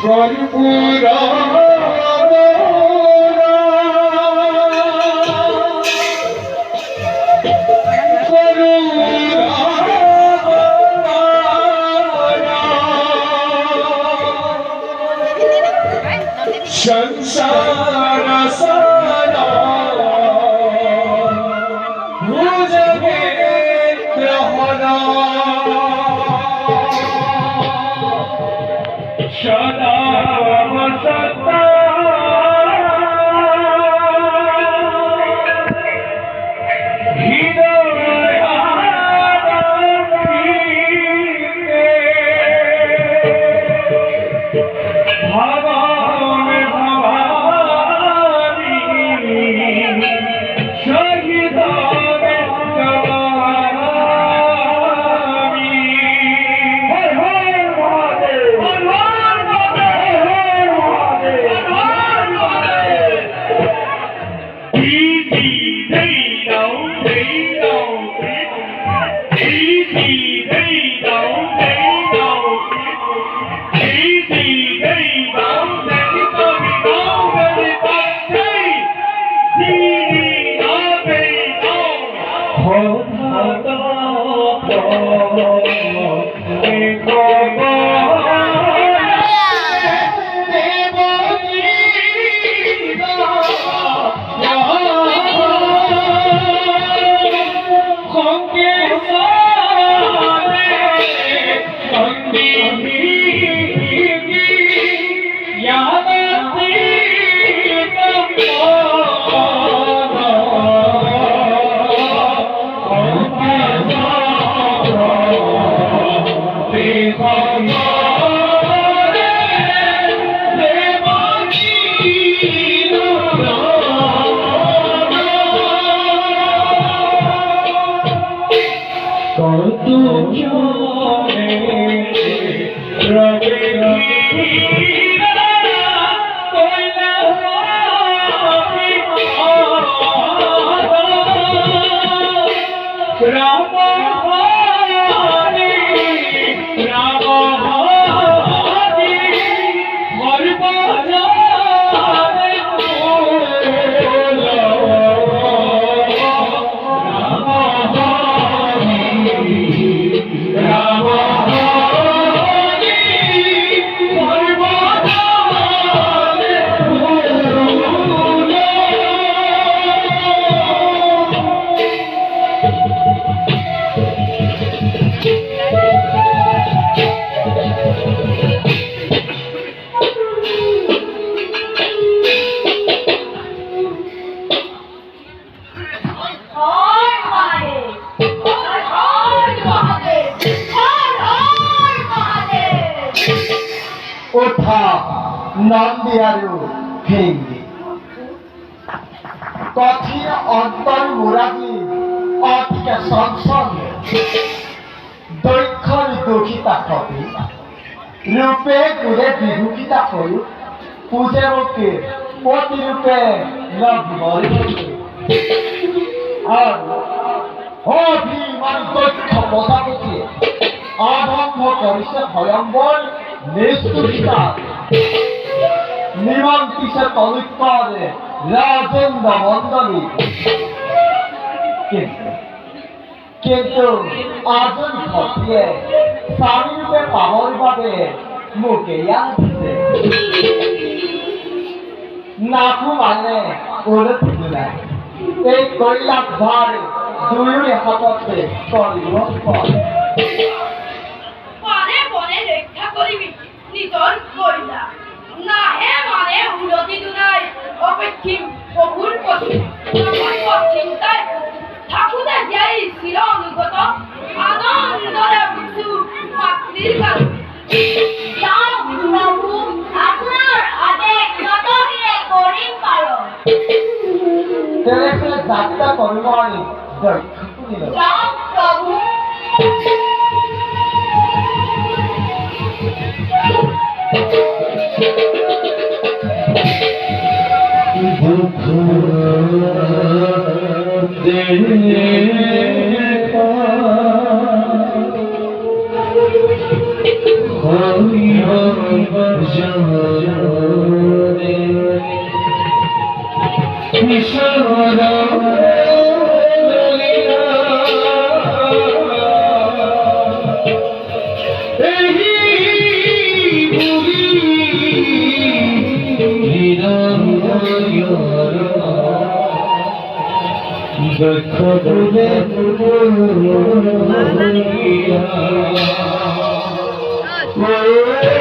কর্পূরা संसार सारा मुझे रहना सदा सदा कथिन अंतर मुरारी अतिके संसन दैक्षर दोषिता कपि रूपे गुरे विभूषिता करू पूजे मुक्ति पति रूपे अभिमान दक्ष प्रजापति आरम्भ करिছে ভয়ঙ্কর নিষ্ঠুরতা নিমন্ত্রিত তলুৎপরে রাজেন্দ্র মন্ডলী কিন্তু আজন ভক্তিয়ে স্বামী রূপে পাবৰ বাবে মোক এয়া দিছে নাকো মানে ওলট নাই এই কৈলাস ভাৰ দুয়োৰে হাততে কৰিব পারে বনে রক্ষা করিবি নিজর কইলা না হে মানে উলতি দুনাই অপেক্ষিম বহুর পথি আমার চিন্তায় ঠাকুরে যাই শির অনুগত আনন্দরে বুঝু মাতৃর কাল প্রভু আপনার আদেশ যত হিরে করিম পালন তেরে যাত্রা করিব আমি প্রভু হইব জহরে কিশোরা দেখো বলে বলে